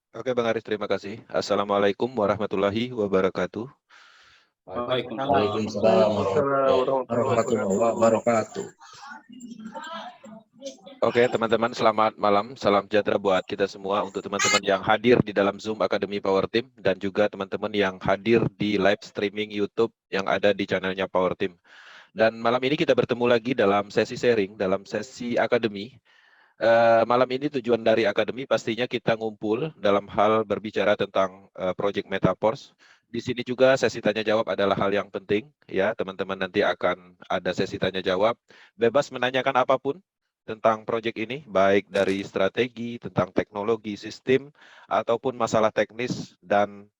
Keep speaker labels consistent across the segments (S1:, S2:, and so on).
S1: Oke, Bang Aris, terima kasih. Assalamualaikum warahmatullahi wabarakatuh.
S2: Waalaikumsalam
S3: Waalaikumsalam warahmatullahi wabarakatuh.
S1: Oke, teman-teman, selamat malam. Salam sejahtera buat kita semua. Untuk teman-teman yang hadir di dalam Zoom Akademi Power Team dan juga teman-teman yang hadir di live streaming YouTube yang ada di channelnya Power Team. Dan malam ini kita bertemu lagi dalam sesi sharing, dalam sesi akademi. Malam ini tujuan dari akademi pastinya kita ngumpul dalam hal berbicara tentang Project Metaverse. Di sini juga sesi tanya jawab adalah hal yang penting, ya teman-teman, nanti akan ada sesi tanya jawab. Bebas menanyakan apapun tentang proyek ini, baik dari strategi, tentang teknologi, sistem, ataupun masalah teknis dan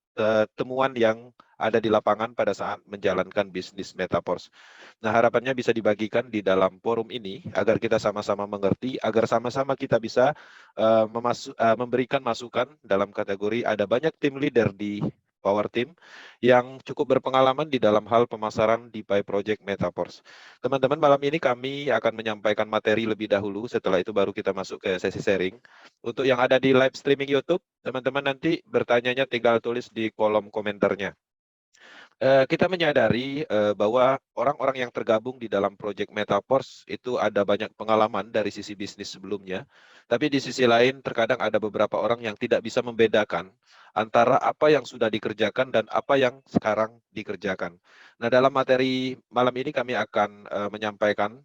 S1: temuan yang ada di lapangan pada saat menjalankan bisnis Metaverse. Nah, harapannya bisa dibagikan di dalam forum ini agar kita sama-sama mengerti, agar sama-sama kita bisa memberikan masukan dalam kategori ada banyak tim leader di Power Team yang cukup berpengalaman di dalam hal pemasaran DeFi Project Metaverse. Teman-teman, malam ini kami akan menyampaikan materi lebih dahulu, setelah itu baru kita masuk ke sesi sharing. Untuk yang ada di live streaming YouTube, teman-teman nanti bertanyanya tinggal tulis di kolom komentarnya. Kita menyadari bahwa orang-orang yang tergabung di dalam Project Metaverse itu ada banyak pengalaman dari sisi bisnis sebelumnya, tapi di sisi lain terkadang ada beberapa orang yang tidak bisa membedakan antara apa yang sudah dikerjakan dan apa yang sekarang dikerjakan. Nah, dalam materi malam ini kami akan menyampaikan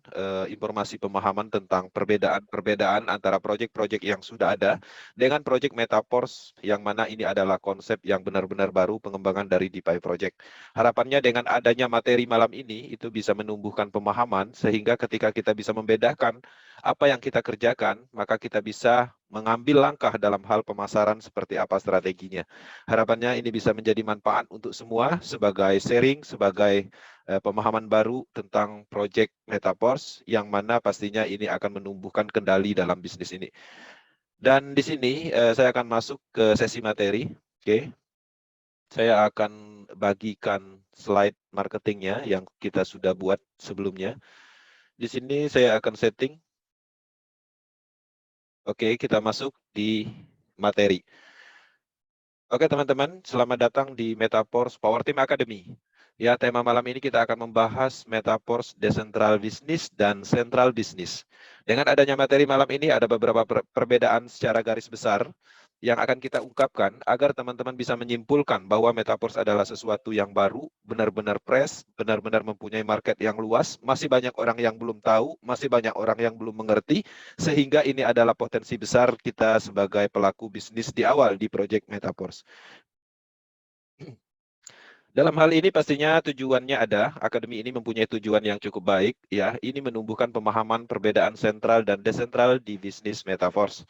S1: informasi pemahaman tentang perbedaan antara proyek-proyek yang sudah ada dengan proyek Metaverse yang mana ini adalah konsep yang benar-benar baru pengembangan dari DeFi Project. Harapannya dengan adanya materi malam ini itu bisa menumbuhkan pemahaman sehingga ketika kita bisa membedakan apa yang kita kerjakan, maka kita bisa mengambil langkah dalam hal pemasaran seperti apa strateginya. Harapannya ini bisa menjadi manfaat untuk semua sebagai sharing, sebagai pemahaman baru tentang project Metaverse yang mana pastinya ini akan menumbuhkan kendali dalam bisnis ini. Dan di sini saya akan masuk ke sesi materi. Oke. Saya akan bagikan slide marketingnya yang kita sudah buat sebelumnya. Di sini saya akan setting. Oke, kita masuk di materi. Oke teman-teman, selamat datang di Metaverse Power Team Academy. Ya, tema malam ini kita akan membahas Metaverse Decentral Business dan Central Business. Dengan adanya materi malam ini ada beberapa perbedaan secara garis besar yang akan kita ungkapkan agar teman-teman bisa menyimpulkan bahwa Metaverse adalah sesuatu yang baru, benar-benar fresh, benar-benar mempunyai market yang luas, masih banyak orang yang belum tahu, masih banyak orang yang belum mengerti, sehingga ini adalah potensi besar kita sebagai pelaku bisnis di awal di Project Metaverse. Dalam hal ini pastinya tujuannya ada, akademi ini mempunyai tujuan yang cukup baik, ya. Ini menumbuhkan pemahaman perbedaan sentral dan desentral di bisnis Metaverse.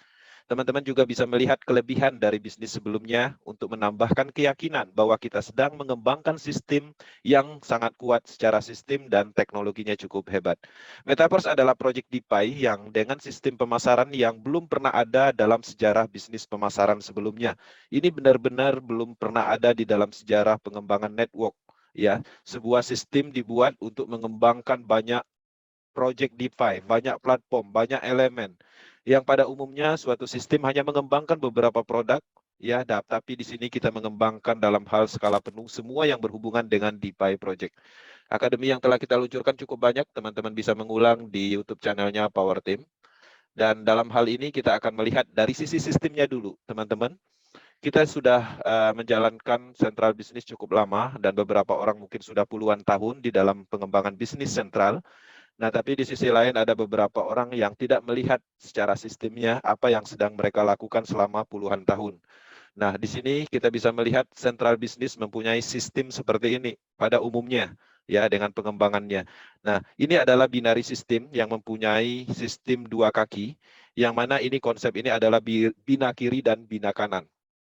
S1: Teman-teman juga bisa melihat kelebihan dari bisnis sebelumnya untuk menambahkan keyakinan bahwa kita sedang mengembangkan sistem yang sangat kuat secara sistem dan teknologinya cukup hebat. Metaverse adalah proyek DeFi yang dengan sistem pemasaran yang belum pernah ada dalam sejarah bisnis pemasaran sebelumnya. Ini benar-benar belum pernah ada di dalam sejarah pengembangan network. Ya, sebuah sistem dibuat untuk mengembangkan banyak project DeFi, banyak platform, banyak elemen. Yang pada umumnya suatu sistem hanya mengembangkan beberapa produk, ya, tapi di sini kita mengembangkan dalam hal skala penuh semua yang berhubungan dengan DeFi project. Akademi yang telah kita luncurkan cukup banyak, teman-teman bisa mengulang di YouTube channelnya Power Team. Dan dalam hal ini kita akan melihat dari sisi sistemnya dulu, teman-teman. Kita sudah menjalankan sentral bisnis cukup lama dan beberapa orang mungkin sudah puluhan tahun di dalam pengembangan bisnis sentral. Nah, tapi di sisi lain ada beberapa orang yang tidak melihat secara sistemnya apa yang sedang mereka lakukan selama puluhan tahun. Nah, di sini kita bisa melihat sentral bisnis mempunyai sistem seperti ini pada umumnya, ya, dengan pengembangannya. Nah, ini adalah binary system yang mempunyai sistem dua kaki, yang mana ini konsep ini adalah bina kiri dan bina kanan.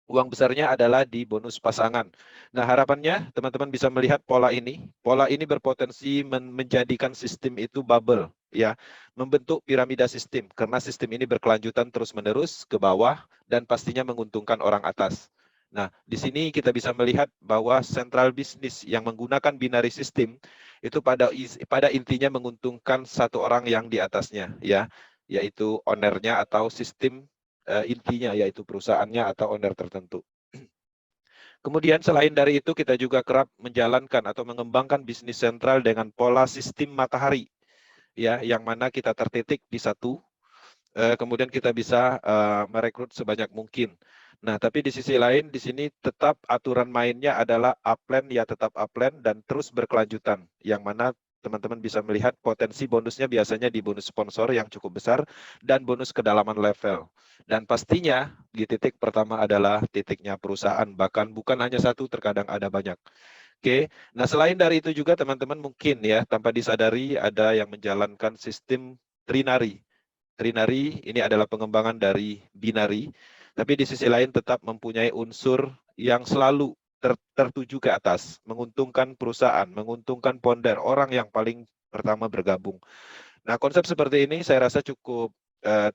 S1: Uang besarnya adalah di bonus pasangan. Nah, harapannya teman-teman bisa melihat pola ini. Pola ini berpotensi menjadikan sistem itu bubble, ya, membentuk piramida sistem karena sistem ini berkelanjutan terus-menerus ke bawah dan pastinya menguntungkan orang atas. Nah, di sini kita bisa melihat bahwa central business yang menggunakan binary system itu pada intinya menguntungkan satu orang yang di atasnya, ya, yaitu ownernya atau sistem intinya, yaitu perusahaannya atau owner tertentu. Kemudian selain dari itu kita juga kerap menjalankan atau mengembangkan bisnis sentral dengan pola sistem matahari, ya, yang mana kita tertitik di satu, kemudian kita bisa merekrut sebanyak mungkin. Nah, tapi di sisi lain di sini tetap aturan mainnya adalah upline, ya tetap upline dan terus berkelanjutan, yang mana teman-teman bisa melihat potensi bonusnya biasanya di bonus sponsor yang cukup besar dan bonus kedalaman level. Dan pastinya di titik pertama adalah titiknya perusahaan, bahkan bukan hanya satu, terkadang ada banyak. Oke, nah selain dari itu juga teman-teman mungkin ya tanpa disadari ada yang menjalankan sistem trinary. Trinary ini adalah pengembangan dari binary, tapi di sisi lain tetap mempunyai unsur yang selalu tertuju ke atas, menguntungkan perusahaan, menguntungkan founder, orang yang paling pertama bergabung. Nah, konsep seperti ini saya rasa cukup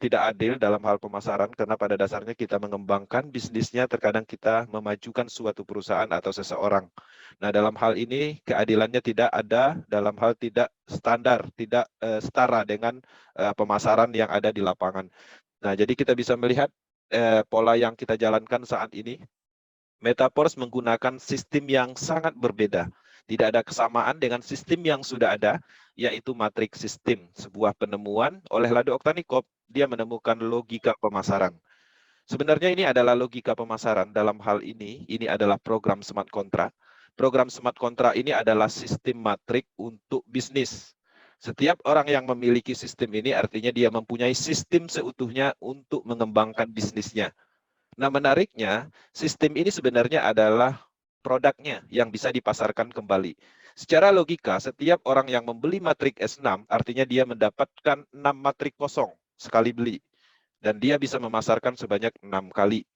S1: tidak adil dalam hal pemasaran, karena pada dasarnya kita mengembangkan bisnisnya, terkadang kita memajukan suatu perusahaan atau seseorang. Nah, dalam hal ini keadilannya tidak ada, dalam hal tidak standar, tidak setara dengan pemasaran yang ada di lapangan. Nah, jadi kita bisa melihat pola yang kita jalankan saat ini. Metaverse menggunakan sistem yang sangat berbeda. Tidak ada kesamaan dengan sistem yang sudah ada, yaitu matrix system, sebuah penemuan oleh Lado Oktanikov. Dia menemukan logika pemasaran. Sebenarnya ini adalah logika pemasaran. Dalam hal ini adalah program smart contract. Program smart contract ini adalah sistem matrik untuk bisnis. Setiap orang yang memiliki sistem ini artinya dia mempunyai sistem seutuhnya untuk mengembangkan bisnisnya. Nah, menariknya, sistem ini sebenarnya adalah produknya yang bisa dipasarkan kembali. Secara logika, setiap orang yang membeli matrik S6, artinya dia mendapatkan 6 matrik kosong sekali beli. Dan dia bisa memasarkan sebanyak 6 kali.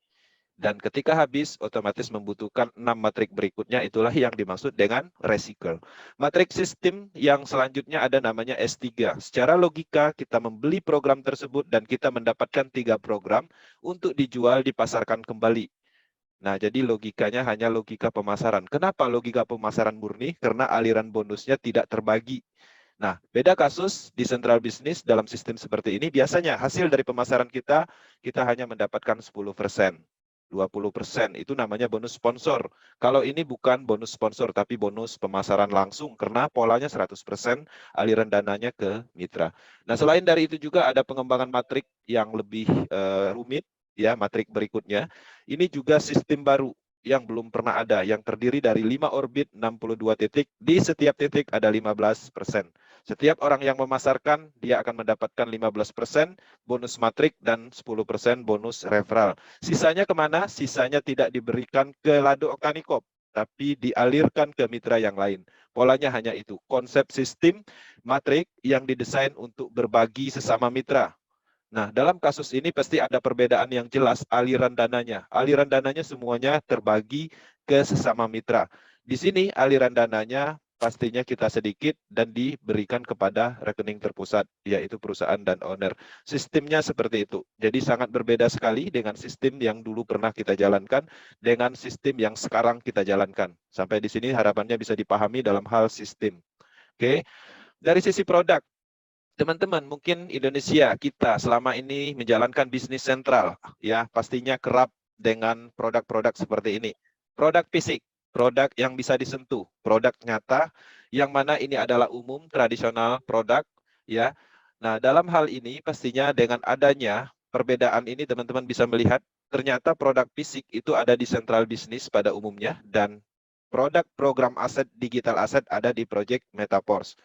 S1: Dan ketika habis, otomatis membutuhkan 6 matrik berikutnya, itulah yang dimaksud dengan recycle. Matrik sistem yang selanjutnya ada namanya S3. Secara logika, kita membeli program tersebut dan kita mendapatkan 3 program untuk dijual, dipasarkan kembali. Nah, jadi logikanya hanya logika pemasaran. Kenapa logika pemasaran murni? Karena aliran bonusnya tidak terbagi. Nah, beda kasus di central business dalam sistem seperti ini, biasanya hasil dari pemasaran kita hanya mendapatkan 10%. 20% itu namanya bonus sponsor. Kalau ini bukan bonus sponsor, tapi bonus pemasaran langsung, karena polanya 100% aliran dananya ke mitra. Nah, selain dari itu juga ada pengembangan matrik yang lebih rumit, ya, matrik berikutnya. Ini juga sistem baru yang belum pernah ada, yang terdiri dari 5 orbit, 62 titik, di setiap titik ada 15%. Setiap orang yang memasarkan, dia akan mendapatkan 15% bonus matrik dan 10% bonus referral. Sisanya kemana? Sisanya tidak diberikan ke Lado Oktanikov, tapi dialirkan ke mitra yang lain. Polanya hanya itu, konsep sistem matrik yang didesain untuk berbagi sesama mitra. Nah, dalam kasus ini pasti ada perbedaan yang jelas aliran dananya. Aliran dananya semuanya terbagi ke sesama mitra. Di sini aliran dananya pastinya kita sedikit dan diberikan kepada rekening terpusat, yaitu perusahaan dan owner. Sistemnya seperti itu. Jadi sangat berbeda sekali dengan sistem yang dulu pernah kita jalankan dengan sistem yang sekarang kita jalankan. Sampai di sini harapannya bisa dipahami dalam hal sistem. Oke. Dari sisi produk, teman-teman, mungkin Indonesia kita selama ini menjalankan bisnis sentral, ya pastinya kerap dengan produk-produk seperti ini. Produk fisik, produk yang bisa disentuh, produk nyata, yang mana ini adalah umum, tradisional produk, ya. Nah, dalam hal ini pastinya dengan adanya perbedaan ini teman-teman bisa melihat ternyata produk fisik itu ada di central business pada umumnya dan produk program aset digital aset ada di project Metaverse.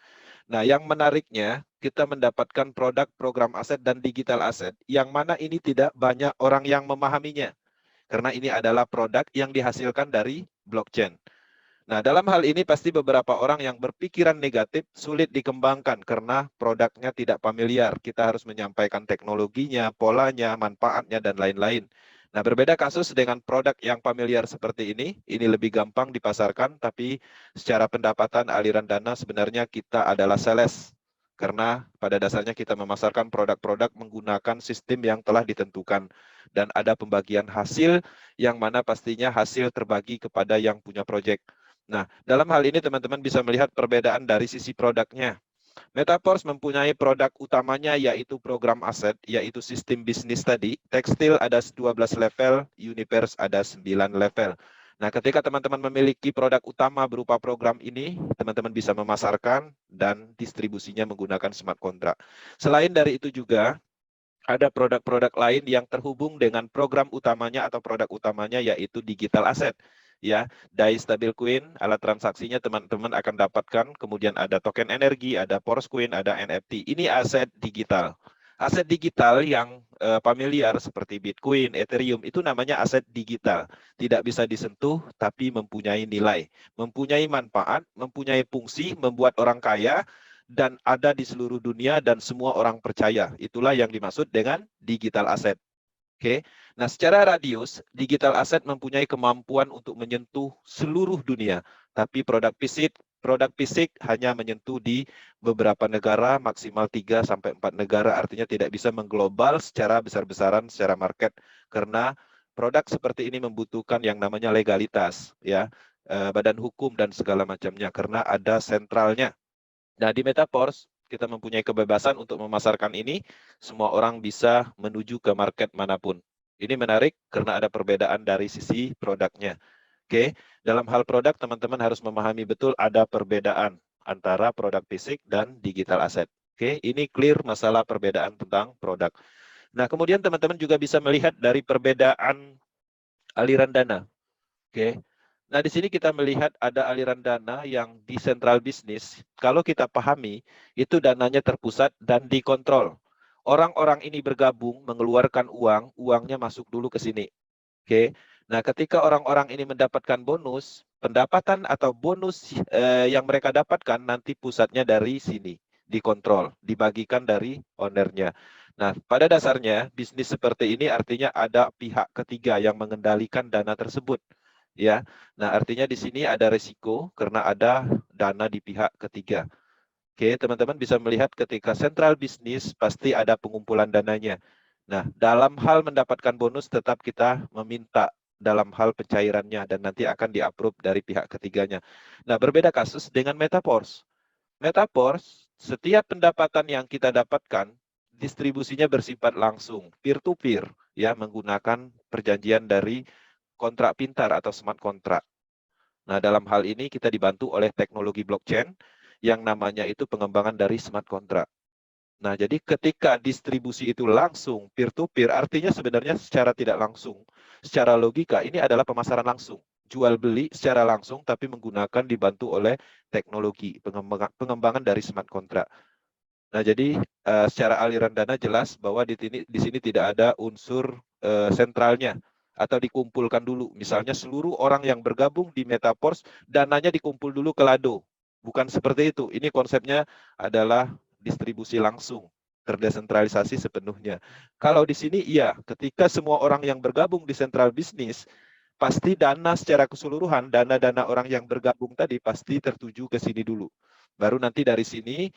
S1: Nah, yang menariknya, kita mendapatkan produk program aset dan digital aset, yang mana ini tidak banyak orang yang memahaminya. Karena ini adalah produk yang dihasilkan dari blockchain. Nah, dalam hal ini pasti beberapa orang yang berpikiran negatif sulit dikembangkan karena produknya tidak familiar. Kita harus menyampaikan teknologinya, polanya, manfaatnya, dan lain-lain. Nah, berbeda kasus dengan produk yang familiar seperti ini lebih gampang dipasarkan, tapi secara pendapatan aliran dana sebenarnya kita adalah sales. Karena pada dasarnya kita memasarkan produk-produk menggunakan sistem yang telah ditentukan. Dan ada pembagian hasil yang mana pastinya hasil terbagi kepada yang punya proyek. Nah, dalam hal ini teman-teman bisa melihat perbedaan dari sisi produknya. Metaverse mempunyai produk utamanya yaitu program aset, yaitu sistem bisnis tadi. Tekstil ada 12 level, Universe ada 9 level. Nah, ketika teman-teman memiliki produk utama berupa program ini, teman-teman bisa memasarkan dan distribusinya menggunakan smart contract. Selain dari itu juga, ada produk-produk lain yang terhubung dengan program utamanya atau produk utamanya yaitu digital asset. Ya, DAI Stablecoin, alat transaksinya teman-teman akan dapatkan, kemudian ada token energi, ada Coin, ada NFT. Ini aset digital. Aset digital yang familiar seperti Bitcoin, Ethereum, itu namanya aset digital. Tidak bisa disentuh, tapi mempunyai nilai, mempunyai manfaat, mempunyai fungsi, membuat orang kaya, dan ada di seluruh dunia dan semua orang percaya. Itulah yang dimaksud dengan digital asset. Oke. Nah, secara radius, digital asset mempunyai kemampuan untuk menyentuh seluruh dunia, tapi produk fisik hanya menyentuh di beberapa negara, maksimal 3 sampai 4 negara, artinya tidak bisa mengglobal secara besar-besaran secara market karena produk seperti ini membutuhkan yang namanya legalitas, ya, badan hukum dan segala macamnya karena ada sentralnya. Nah, di Metaverse kita mempunyai kebebasan untuk memasarkan ini, semua orang bisa menuju ke market manapun. Ini menarik karena ada perbedaan dari sisi produknya. Oke, dalam hal produk teman-teman harus memahami betul ada perbedaan antara produk fisik dan digital asset. Oke, ini clear masalah perbedaan tentang produk. Nah, kemudian teman-teman juga bisa melihat dari perbedaan aliran dana. Oke. Nah, di sini kita melihat ada aliran dana yang di central business. Kalau kita pahami, itu dananya terpusat dan dikontrol. Orang-orang ini bergabung, mengeluarkan uang, uangnya masuk dulu ke sini. Oke. Nah, ketika orang-orang ini mendapatkan bonus, pendapatan atau bonus yang mereka dapatkan nanti pusatnya dari sini, dikontrol, dibagikan dari ownernya. Nah, pada dasarnya bisnis seperti ini artinya ada pihak ketiga yang mengendalikan dana tersebut. Ya, nah artinya di sini ada resiko karena ada dana di pihak ketiga. Oke, teman-teman bisa melihat ketika central bisnis pasti ada pengumpulan dananya. Nah, dalam hal mendapatkan bonus tetap kita meminta dalam hal pencairannya dan nanti akan di-approve dari pihak ketiganya. Nah, berbeda kasus dengan Metaverse. Metaverse, setiap pendapatan yang kita dapatkan distribusinya bersifat langsung, peer-to-peer, ya, menggunakan perjanjian dari kontrak pintar atau smart contract. Nah, dalam hal ini kita dibantu oleh teknologi blockchain yang namanya itu pengembangan dari smart contract. Nah, jadi ketika distribusi itu langsung peer-to-peer, artinya sebenarnya secara tidak langsung, secara logika ini adalah pemasaran langsung. Jual beli secara langsung tapi menggunakan dibantu oleh teknologi pengembangan dari smart contract. Nah, jadi secara aliran dana jelas bahwa di sini tidak ada unsur sentralnya atau dikumpulkan dulu. Misalnya seluruh orang yang bergabung di Metaverse, dananya dikumpul dulu ke Lado. Bukan seperti itu. Ini konsepnya adalah distribusi langsung, terdesentralisasi sepenuhnya. Kalau di sini iya, ketika semua orang yang bergabung di central business, pasti dana secara keseluruhan, dana-dana orang yang bergabung tadi pasti tertuju ke sini dulu. Baru nanti dari sini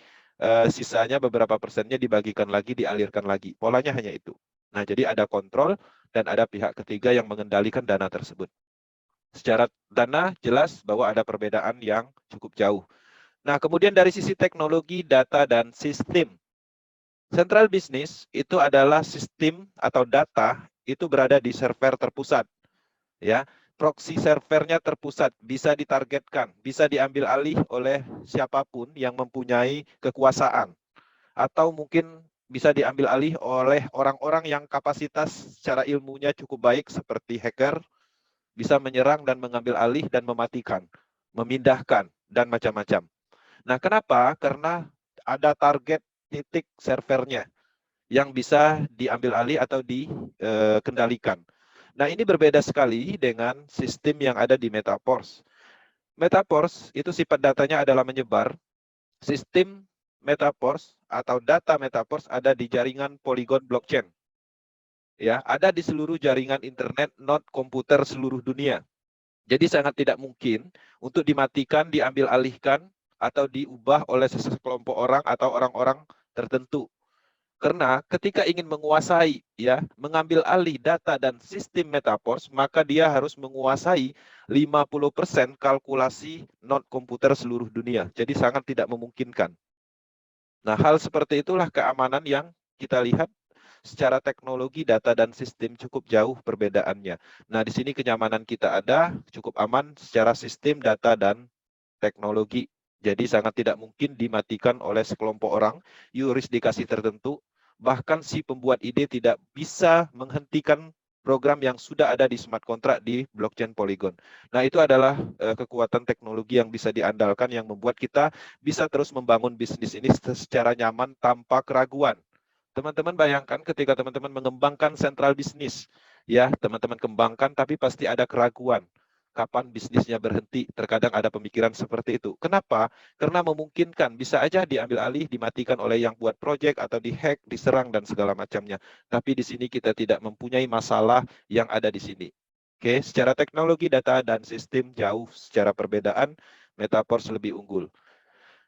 S1: sisanya beberapa persennya dibagikan lagi, dialirkan lagi. Polanya hanya itu. Nah, jadi ada kontrol dan ada pihak ketiga yang mengendalikan dana tersebut. Secara dana jelas bahwa ada perbedaan yang cukup jauh. Nah, kemudian dari sisi teknologi, data, dan sistem. Central business itu adalah sistem atau data itu berada di server terpusat. Ya, proxy servernya terpusat, bisa ditargetkan, bisa diambil alih oleh siapapun yang mempunyai kekuasaan. Atau mungkin bisa diambil alih oleh orang-orang yang kapasitas secara ilmunya cukup baik seperti hacker, bisa menyerang dan mengambil alih dan mematikan, memindahkan, dan macam-macam. Nah, kenapa? Karena ada target titik servernya yang bisa diambil alih atau dikendalikan. Nah, ini berbeda sekali dengan sistem yang ada di Metaverse. Metaverse itu sifat datanya adalah menyebar. Sistem Metaverse atau data Metaverse ada di jaringan Polygon blockchain. Ya, ada di seluruh jaringan internet node komputer seluruh dunia. Jadi sangat tidak mungkin untuk dimatikan, diambil alihkan atau diubah oleh sekelompok orang atau orang-orang tertentu. Karena ketika ingin menguasai, ya, mengambil alih data dan sistem Metaverse, maka dia harus menguasai 50% kalkulasi node komputer seluruh dunia. Jadi sangat tidak memungkinkan. Nah, hal seperti itulah keamanan yang kita lihat secara teknologi, data, dan sistem cukup jauh perbedaannya. Nah, di sini kenyamanan kita ada, cukup aman secara sistem, data, dan teknologi. Jadi sangat tidak mungkin dimatikan oleh sekelompok orang, yurisdikasi tertentu, bahkan si pembuat ide tidak bisa menghentikan program yang sudah ada di smart contract di blockchain Polygon. Nah, itu adalah kekuatan teknologi yang bisa diandalkan yang membuat kita bisa terus membangun bisnis ini secara nyaman tanpa keraguan. Teman-teman bayangkan ketika teman-teman mengembangkan sentral bisnis, ya teman-teman kembangkan tapi pasti ada keraguan. Kapan bisnisnya berhenti? Terkadang ada pemikiran seperti itu. Kenapa? Karena memungkinkan bisa aja diambil alih, dimatikan oleh yang buat proyek atau dihack, diserang dan segala macamnya. Tapi di sini kita tidak mempunyai masalah yang ada di sini. Oke, secara teknologi, data dan sistem jauh secara perbedaan, Metaverse lebih unggul.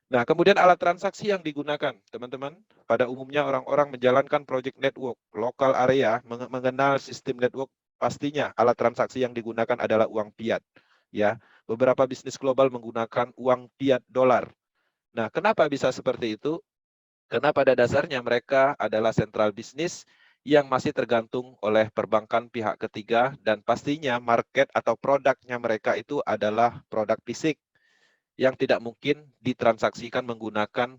S1: Nah, kemudian alat transaksi yang digunakan, teman-teman, pada umumnya orang-orang menjalankan project network, lokal area, mengenal sistem network, pastinya alat transaksi yang digunakan adalah uang fiat. Ya, beberapa bisnis global menggunakan uang fiat dolar. Nah, kenapa bisa seperti itu? Karena pada dasarnya mereka adalah sentral bisnis yang masih tergantung oleh perbankan pihak ketiga dan pastinya market atau produknya mereka itu adalah produk fisik yang tidak mungkin ditransaksikan menggunakan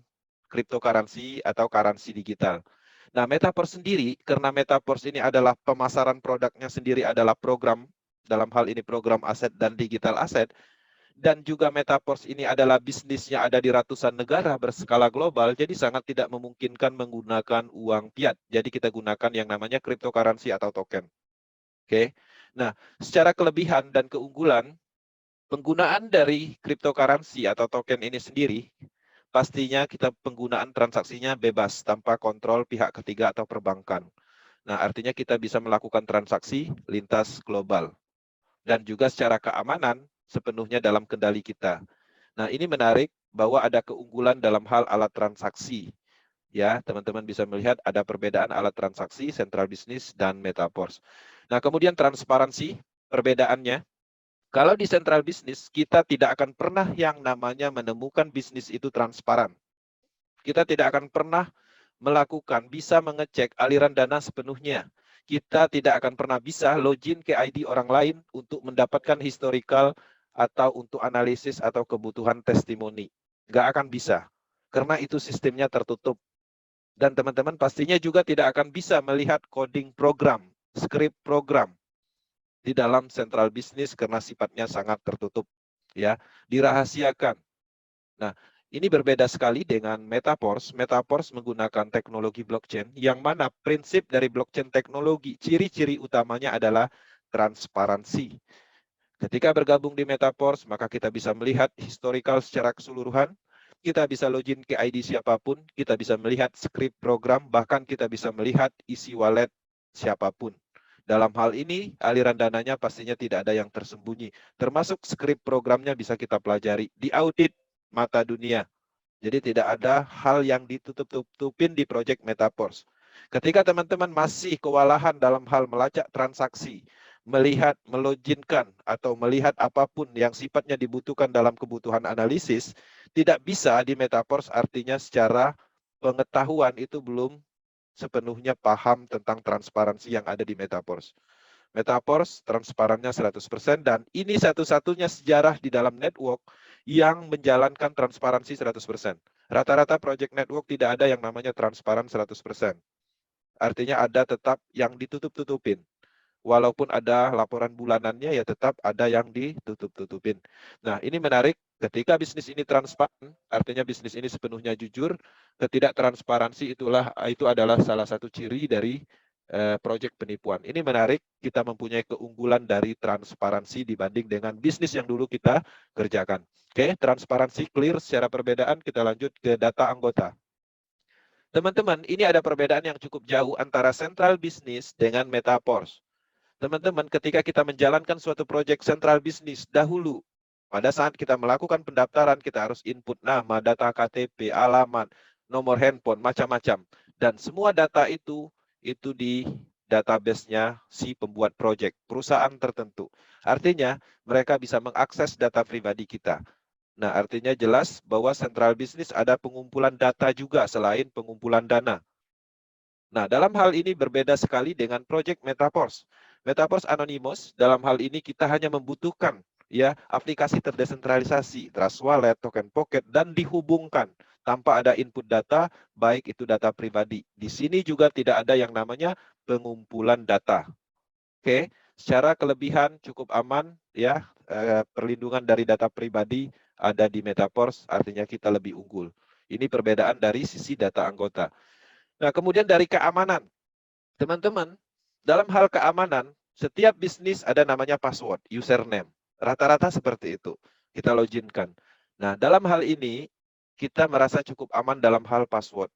S1: cryptocurrency atau currency digital. Nah, Metaverse sendiri, karena Metaverse ini adalah pemasaran produknya sendiri adalah program, dalam hal ini program aset dan digital aset, dan juga Metaverse ini adalah bisnisnya ada di ratusan negara berskala global, jadi sangat tidak memungkinkan menggunakan uang fiat. Jadi kita gunakan yang namanya cryptocurrency atau token. Oke. Nah, secara kelebihan dan keunggulan, penggunaan dari cryptocurrency atau token ini sendiri, pastinya kita penggunaan transaksinya bebas tanpa kontrol pihak ketiga atau perbankan. Nah, artinya kita bisa melakukan transaksi lintas global. Dan juga secara keamanan sepenuhnya dalam kendali kita. Nah, ini menarik bahwa ada keunggulan dalam hal alat transaksi. Ya, teman-teman bisa melihat ada perbedaan alat transaksi, central business, dan metaverse. Nah, kemudian transparansi, perbedaannya. Kalau di central business, kita tidak akan pernah yang namanya menemukan bisnis itu transparan. Kita tidak akan pernah melakukan, bisa mengecek aliran dana sepenuhnya. Kita tidak akan pernah bisa login ke ID orang lain untuk mendapatkan historical atau untuk analisis atau kebutuhan testimoni. Nggak akan bisa, karena itu sistemnya tertutup. Dan teman-teman pastinya juga tidak akan bisa melihat coding program, script program, di dalam central business karena sifatnya sangat tertutup, ya, dirahasiakan. Nah, ini berbeda sekali dengan Metaverse. Metaverse menggunakan teknologi blockchain yang mana prinsip dari blockchain teknologi, ciri-ciri utamanya adalah transparansi. Ketika bergabung di Metaverse, maka kita bisa melihat historical secara keseluruhan, kita bisa login ke ID siapapun, kita bisa melihat script program, bahkan kita bisa melihat isi wallet siapapun. Dalam hal ini, aliran dananya pastinya tidak ada yang tersembunyi. Termasuk script programnya bisa kita pelajari, diaudit mata dunia. Jadi tidak ada hal yang ditutup-tutupin di project Metaverse. Ketika teman-teman masih kewalahan dalam hal melacak transaksi, melihat, meloginkan, atau melihat apapun yang sifatnya dibutuhkan dalam kebutuhan analisis, tidak bisa di Metaverse artinya secara pengetahuan itu belum sepenuhnya paham tentang transparansi yang ada di Metaverse. Metaverse transparannya 100% dan ini satu-satunya sejarah di dalam network yang menjalankan transparansi 100%. Rata-rata project network tidak ada yang namanya transparan 100%. Artinya ada tetap yang ditutup-tutupin. Walaupun ada laporan bulanannya, ya tetap ada yang ditutup-tutupin. Nah, ini menarik. Ketika bisnis ini transparan, artinya bisnis ini sepenuhnya jujur. Ketidaktransparansi itu adalah salah satu ciri dari proyek penipuan. Ini menarik. Kita mempunyai keunggulan dari transparansi dibanding dengan bisnis yang dulu kita kerjakan. Oke, transparansi clear secara perbedaan. Kita lanjut ke data anggota. Teman-teman, ini ada perbedaan yang cukup jauh antara central business dengan metaverse. Teman-teman, ketika kita menjalankan suatu proyek central business dahulu, pada saat kita melakukan pendaftaran, kita harus input nama, data KTP, alamat, nomor handphone, macam-macam. Dan semua data itu di database-nya si pembuat proyek, perusahaan tertentu. Artinya, mereka bisa mengakses data pribadi kita. Nah, artinya jelas bahwa central business ada pengumpulan data juga selain pengumpulan dana. Nah, dalam hal ini berbeda sekali dengan Project Metaforce. Metaforce Anonymous, dalam hal ini kita hanya membutuhkan ya aplikasi terdesentralisasi, Trust Wallet, Token Pocket, dan dihubungkan tanpa ada input data, baik itu data pribadi. Di sini juga tidak ada yang namanya pengumpulan data. Oke, secara kelebihan cukup aman ya, perlindungan dari data pribadi ada di Metaforce, artinya kita lebih unggul. Ini perbedaan dari sisi data anggota. Nah, kemudian dari keamanan. Teman-teman, dalam hal keamanan, setiap bisnis ada namanya password, username. Rata-rata seperti itu. Kita loginkan. Nah, dalam hal ini, kita merasa cukup aman dalam hal password.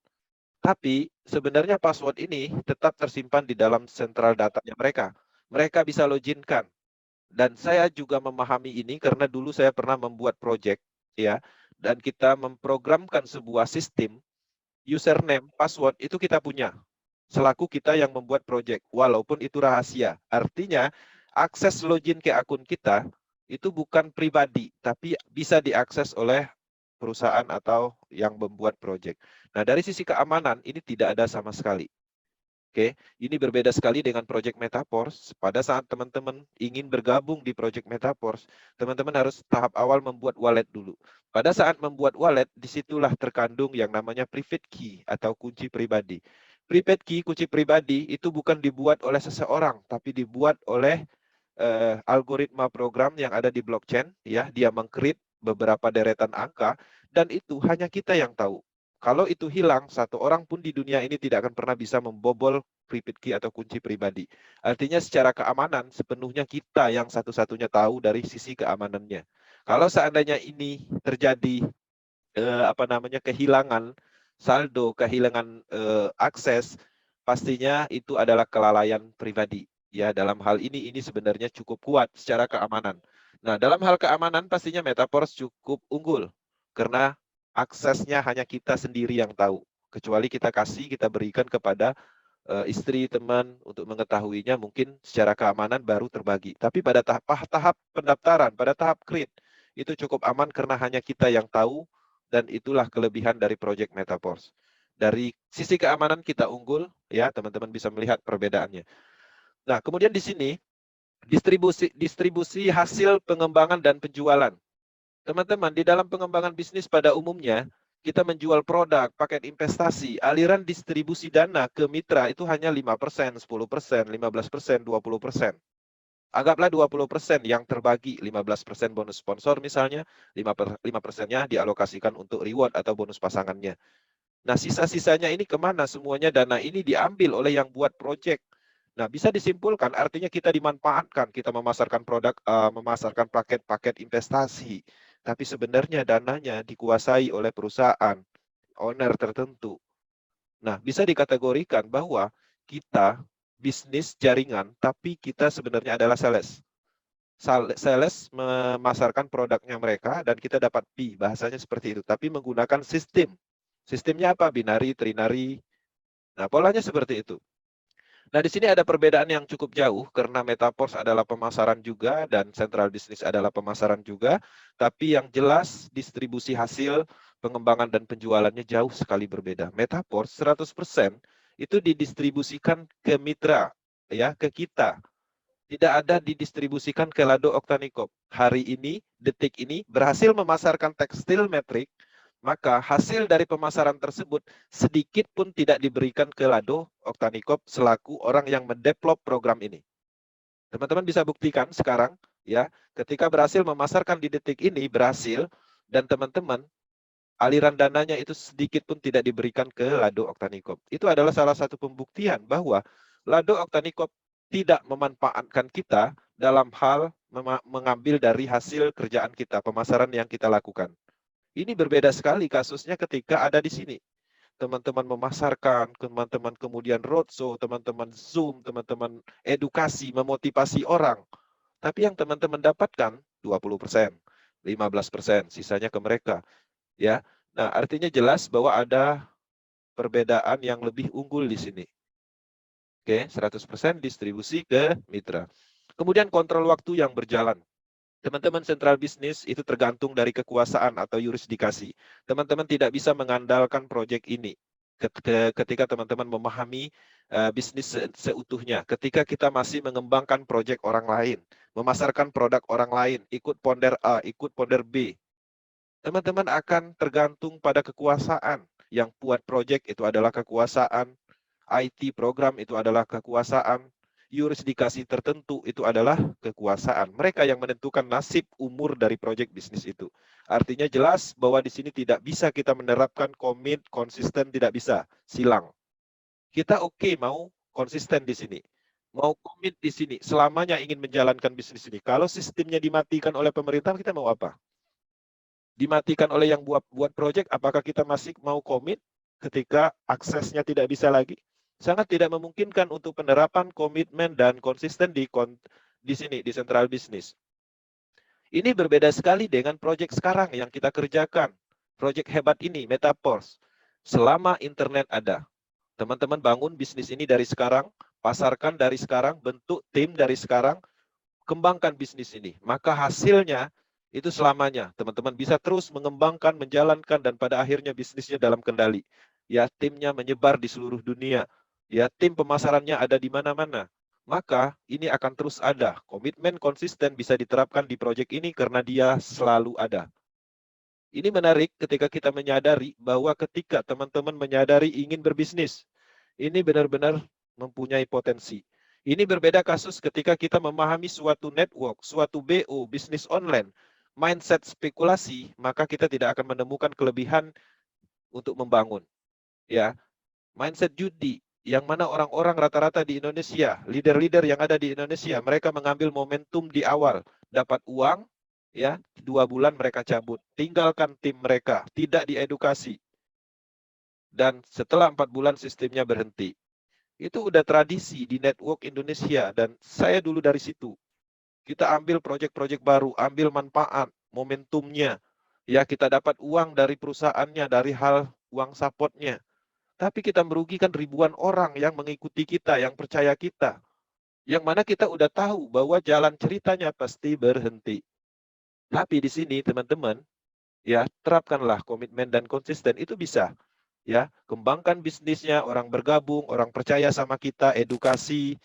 S1: Tapi, sebenarnya password ini tetap tersimpan di dalam sentral datanya mereka. Mereka bisa loginkan. Dan saya juga memahami ini karena dulu saya pernah membuat project, ya, dan kita memprogramkan sebuah sistem, username, password, itu kita punya selaku kita yang membuat project, walaupun itu rahasia. Artinya, akses login ke akun kita itu bukan pribadi, tapi bisa diakses oleh perusahaan atau yang membuat project. Nah, dari sisi keamanan, ini tidak ada sama sekali. Oke, ini berbeda sekali dengan Project Metaforce. Pada saat teman-teman ingin bergabung di Project Metaforce, teman-teman harus tahap awal membuat wallet dulu. Pada saat membuat wallet, disitulah terkandung yang namanya private key atau kunci pribadi. Private key, kunci pribadi, itu bukan dibuat oleh seseorang, tapi dibuat oleh algoritma program yang ada di blockchain. Ya, dia meng-create beberapa deretan angka, dan itu hanya kita yang tahu. Kalau itu hilang, satu orang pun di dunia ini tidak akan pernah bisa membobol private key atau kunci pribadi. Artinya secara keamanan, sepenuhnya kita yang satu-satunya tahu dari sisi keamanannya. Kalau seandainya ini terjadi kehilangan saldo, kehilangan akses, pastinya itu adalah kelalaian pribadi. Ya, dalam hal ini sebenarnya cukup kuat secara keamanan. Nah, dalam hal keamanan pastinya Metaforce cukup unggul karena aksesnya hanya kita sendiri yang tahu. Kecuali kita berikan kepada istri, teman untuk mengetahuinya, mungkin secara keamanan baru terbagi. Tapi pada tahap pendaftaran, pada tahap create, itu cukup aman karena hanya kita yang tahu, dan itulah kelebihan dari Project Metaforce. Dari sisi keamanan kita unggul, ya teman-teman bisa melihat perbedaannya. Nah, kemudian di sini distribusi hasil pengembangan dan penjualan. Teman-teman, di dalam pengembangan bisnis pada umumnya, kita menjual produk, paket investasi, aliran distribusi dana ke mitra itu hanya 5%, 10%, 15%, 20%. Anggaplah 20% yang terbagi, 15% bonus sponsor misalnya, 5%-nya dialokasikan untuk reward atau bonus pasangannya. Nah, sisa-sisanya ini kemana? Semuanya dana ini diambil oleh yang buat project. Nah, bisa disimpulkan artinya kita dimanfaatkan, kita memasarkan produk, memasarkan paket-paket investasi. Tapi sebenarnya dananya dikuasai oleh perusahaan, owner tertentu. Nah, bisa dikategorikan bahwa kita bisnis jaringan, tapi kita sebenarnya adalah sales. Sales memasarkan produknya mereka dan kita dapat fee, bahasanya seperti itu. Tapi menggunakan sistem. Sistemnya apa? Binary, trinary. Nah, polanya seperti itu. Nah, di sini ada perbedaan yang cukup jauh karena Metaforce adalah pemasaran juga dan Central Business adalah pemasaran juga, tapi yang jelas distribusi hasil, pengembangan dan penjualannya jauh sekali berbeda. Metaforce 100% itu didistribusikan ke mitra, ya, ke kita. Tidak ada didistribusikan ke Lado Octanicop. Hari ini, detik ini berhasil memasarkan tekstil metrik, maka hasil dari pemasaran tersebut sedikit pun tidak diberikan ke Lado Octanicop selaku orang yang mendevelop program ini. Teman-teman bisa buktikan sekarang, ya, ketika berhasil memasarkan di detik ini, berhasil, dan teman-teman, aliran dananya itu sedikit pun tidak diberikan ke Lado Octanicop. Itu adalah salah satu pembuktian bahwa Lado Octanicop tidak memanfaatkan kita dalam hal mengambil dari hasil kerjaan kita, pemasaran yang kita lakukan. Ini berbeda sekali kasusnya ketika ada di sini. Teman-teman memasarkan, teman-teman kemudian roadshow, teman-teman Zoom, teman-teman edukasi, memotivasi orang. Tapi yang teman-teman dapatkan 20%, 15%, sisanya ke mereka. Ya, nah artinya jelas bahwa ada perbedaan yang lebih unggul di sini. Oke, 100% distribusi ke mitra. Kemudian kontrol waktu yang berjalan. Teman-teman sentral bisnis itu tergantung dari kekuasaan atau yurisdikasi. Teman-teman tidak bisa mengandalkan proyek ini ketika teman-teman memahami bisnis seutuhnya. Ketika kita masih mengembangkan proyek orang lain, memasarkan produk orang lain, ikut ponder A, ikut ponder B, teman-teman akan tergantung pada kekuasaan. Yang buat proyek itu adalah kekuasaan, IT program itu adalah kekuasaan, yurisdikasi tertentu itu adalah kekuasaan. Mereka yang menentukan nasib umur dari proyek bisnis itu. Artinya jelas bahwa di sini tidak bisa kita menerapkan komit, konsisten, tidak bisa, silang. Kita oke mau konsisten di sini, mau komit di sini, selamanya ingin menjalankan bisnis ini. Kalau sistemnya dimatikan oleh pemerintah, kita mau apa? Dimatikan oleh yang buat proyek, apakah kita masih mau komit ketika aksesnya tidak bisa lagi? Sangat tidak memungkinkan untuk penerapan komitmen dan konsisten di sini, di sentral bisnis. Ini berbeda sekali dengan proyek sekarang yang kita kerjakan. Proyek hebat ini, Metaverse. Selama internet ada, teman-teman bangun bisnis ini dari sekarang, pasarkan dari sekarang, bentuk tim dari sekarang, kembangkan bisnis ini. Maka hasilnya itu selamanya. Teman-teman bisa terus mengembangkan, menjalankan, dan pada akhirnya bisnisnya dalam kendali. Ya, timnya menyebar di seluruh dunia. Ya, tim pemasarannya ada di mana-mana. Maka ini akan terus ada. Komitmen konsisten bisa diterapkan di proyek ini karena dia selalu ada. Ini menarik ketika kita menyadari bahwa ketika teman-teman menyadari ingin berbisnis, ini benar-benar mempunyai potensi. Ini berbeda kasus ketika kita memahami suatu network, suatu BO, bisnis online, mindset spekulasi, maka kita tidak akan menemukan kelebihan untuk membangun. Ya, mindset judi, yang mana orang-orang rata-rata di Indonesia, leader-leader yang ada di Indonesia, mereka mengambil momentum di awal, dapat uang, ya 2 bulan mereka cabut, tinggalkan tim mereka, tidak diedukasi, dan setelah 4 bulan sistemnya berhenti. Itu udah tradisi di network Indonesia, dan saya dulu dari situ. Kita ambil proyek-proyek baru, ambil manfaat, momentumnya. Ya, kita dapat uang dari perusahaannya, dari hal uang supportnya. Tapi kita merugikan ribuan orang yang mengikuti kita, yang percaya kita. Yang mana kita udah tahu bahwa jalan ceritanya pasti berhenti. Tapi di sini teman-teman, ya terapkanlah komitmen dan konsisten, itu bisa. Ya, kembangkan bisnisnya, orang bergabung, orang percaya sama kita, edukasi,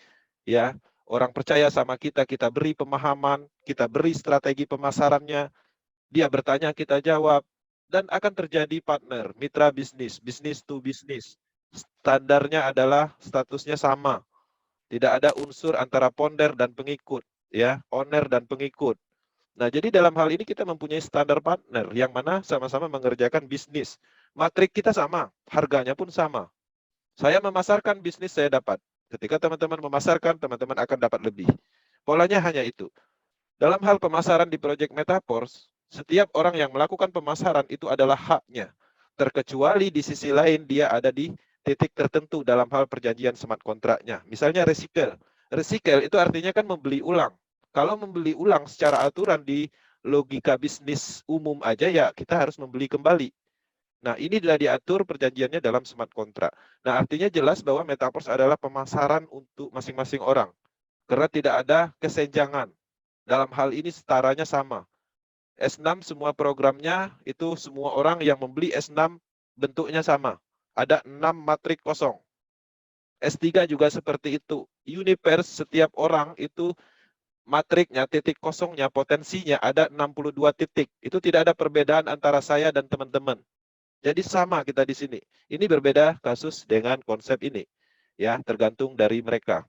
S1: ya, orang percaya sama kita, kita beri pemahaman, kita beri strategi pemasarannya, dia bertanya, kita jawab, dan akan terjadi partner, mitra bisnis, bisnis to bisnis. Standarnya adalah statusnya sama, tidak ada unsur antara ponder dan pengikut, ya, owner dan pengikut. Nah, jadi dalam hal ini kita mempunyai standar partner yang mana sama-sama mengerjakan bisnis. Matrik kita sama, harganya pun sama. Saya memasarkan bisnis, saya dapat. Ketika teman-teman memasarkan, teman-teman akan dapat lebih. Polanya hanya itu. Dalam hal pemasaran di Project Metaverse, setiap orang yang melakukan pemasaran itu adalah haknya. Terkecuali di sisi lain dia ada di titik tertentu dalam hal perjanjian smart kontraknya. Misalnya recycle. Recycle itu artinya kan membeli ulang. Kalau membeli ulang secara aturan di logika bisnis umum aja, ya kita harus membeli kembali. Nah, ini sudah diatur perjanjiannya dalam smart kontrak. Nah, artinya jelas bahwa Metaverse adalah pemasaran untuk masing-masing orang. Karena tidak ada kesenjangan. Dalam hal ini setaranya sama. S6 semua programnya itu semua orang yang membeli S6 bentuknya sama. Ada 6 matrik kosong. S3 juga seperti itu. Universe setiap orang itu matriknya, titik kosongnya, potensinya ada 62 titik. Itu tidak ada perbedaan antara saya dan teman-teman. Jadi sama kita di sini. Ini berbeda kasus dengan konsep ini. Ya, tergantung dari mereka.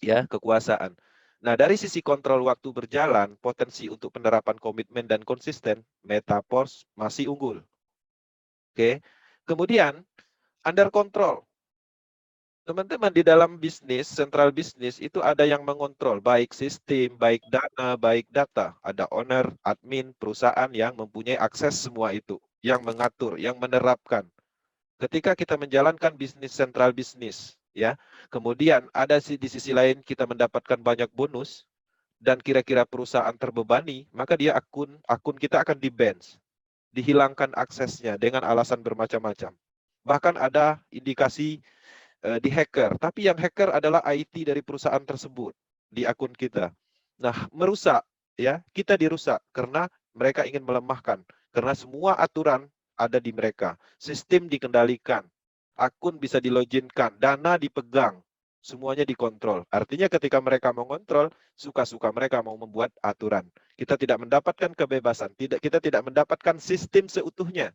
S1: Ya, kekuasaan. Nah, dari sisi kontrol waktu berjalan, potensi untuk penerapan komitmen dan konsisten, Metaverse masih unggul. Oke. Kemudian, under control. Teman-teman, di dalam bisnis, sentral bisnis, itu ada yang mengontrol, baik sistem, baik dana, baik data. Ada owner, admin, perusahaan yang mempunyai akses semua itu, yang mengatur, yang menerapkan. Ketika kita menjalankan bisnis sentral bisnis, ya, kemudian ada di sisi lain kita mendapatkan banyak bonus, dan kira-kira perusahaan terbebani, maka dia akun kita akan di-ban, dihilangkan aksesnya dengan alasan bermacam-macam. Bahkan ada indikasi di hacker, tapi yang hacker adalah IT dari perusahaan tersebut di akun kita. Nah, merusak ya kita dirusak karena mereka ingin melemahkan, karena semua aturan ada di mereka, sistem dikendalikan, akun bisa diloginkan, dana dipegang, semuanya dikontrol. Artinya ketika mereka mengontrol, suka-suka mereka mau membuat aturan. Kita tidak mendapatkan kebebasan, kita tidak mendapatkan sistem seutuhnya.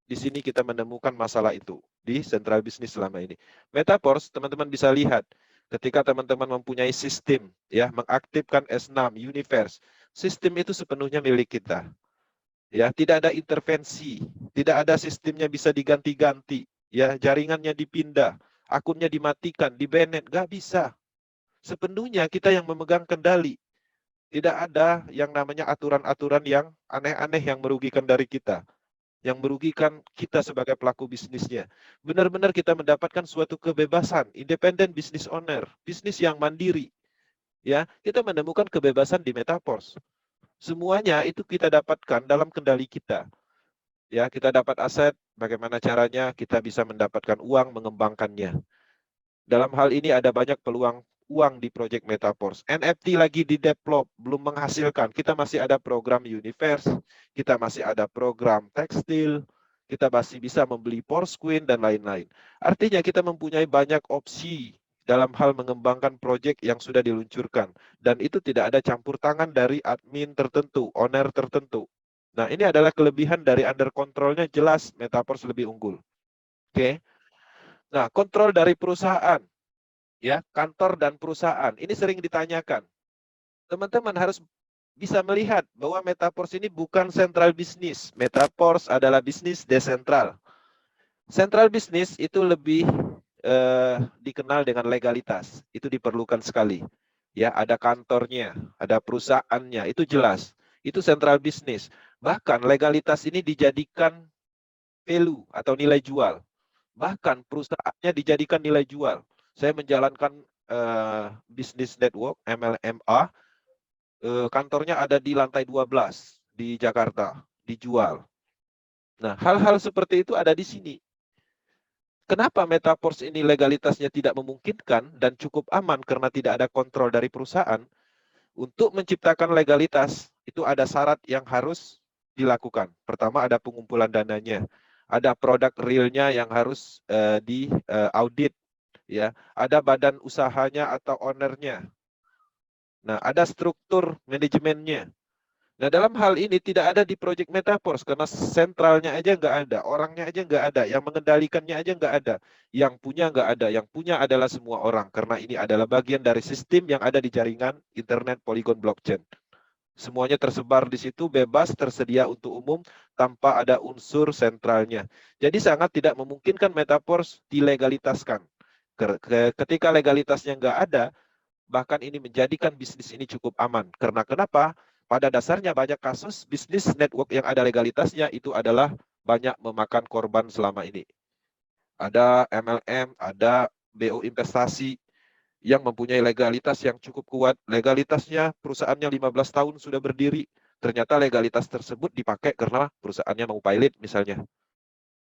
S1: Di sini kita menemukan masalah itu di Central Business selama ini. Metaverse, teman-teman bisa lihat ketika teman-teman mempunyai sistem, ya, mengaktifkan S6, Universe, sistem itu sepenuhnya milik kita. Ya, tidak ada intervensi, tidak ada sistemnya bisa diganti-ganti, ya, jaringannya dipindah, akunnya dimatikan, di-banned, nggak bisa. Sepenuhnya kita yang memegang kendali. Tidak ada yang namanya aturan-aturan yang aneh-aneh yang merugikan dari kita, yang merugikan kita sebagai pelaku bisnisnya. Benar-benar kita mendapatkan suatu kebebasan, independent business owner, bisnis yang mandiri. Ya, kita menemukan kebebasan di Metaverse. Semuanya itu kita dapatkan dalam kendali kita. Ya, kita dapat aset, bagaimana caranya kita bisa mendapatkan uang mengembangkannya. Dalam hal ini ada banyak peluang uang di project Metaverse. NFT lagi di develop, belum menghasilkan. Kita masih ada program Universe, kita masih ada program tekstil, kita masih bisa membeli Porsquin dan lain-lain. Artinya kita mempunyai banyak opsi dalam hal mengembangkan project yang sudah diluncurkan. Dan itu tidak ada campur tangan dari admin tertentu, owner tertentu. Nah, ini adalah kelebihan dari under control-nya, jelas Metaverse lebih unggul. Oke. Nah, kontrol dari perusahaan. Ya, kantor dan perusahaan. Ini sering ditanyakan. Teman-teman harus bisa melihat bahwa Metaverse ini bukan central business. Metaverse adalah bisnis desentral. Central business itu lebih dikenal dengan legalitas. Itu diperlukan sekali. Ya, ada kantornya, ada perusahaannya, itu jelas. Itu central business. Bahkan legalitas ini dijadikan value atau nilai jual. Bahkan perusahaannya dijadikan nilai jual. Saya menjalankan bisnis network MLMA, kantornya ada di lantai 12 di Jakarta, dijual. Nah, hal-hal seperti itu ada di sini. Kenapa Metaverse ini legalitasnya tidak memungkinkan dan cukup aman karena tidak ada kontrol dari perusahaan? Untuk menciptakan legalitas, itu ada syarat yang harus dilakukan. Pertama, ada pengumpulan dananya. Ada produk realnya yang harus di audit. Ya, ada badan usahanya atau ownernya. Nah, ada struktur manajemennya. Nah, dalam hal ini tidak ada di Project Metaverse karena sentralnya aja nggak ada, orangnya aja nggak ada, yang mengendalikannya aja nggak ada, yang punya nggak ada, yang punya adalah semua orang karena ini adalah bagian dari sistem yang ada di jaringan internet Polygon blockchain. Semuanya tersebar di situ, bebas, tersedia untuk umum, tanpa ada unsur sentralnya. Jadi sangat tidak memungkinkan Metaverse dilegalitaskan. Ketika legalitasnya nggak ada, bahkan ini menjadikan bisnis ini cukup aman. Karena kenapa? Pada dasarnya banyak kasus bisnis network yang ada legalitasnya itu adalah banyak memakan korban selama ini. Ada MLM, ada BO investasi yang mempunyai legalitas yang cukup kuat. Legalitasnya perusahaannya 15 tahun sudah berdiri. Ternyata legalitas tersebut dipakai karena perusahaannya mau pilot misalnya.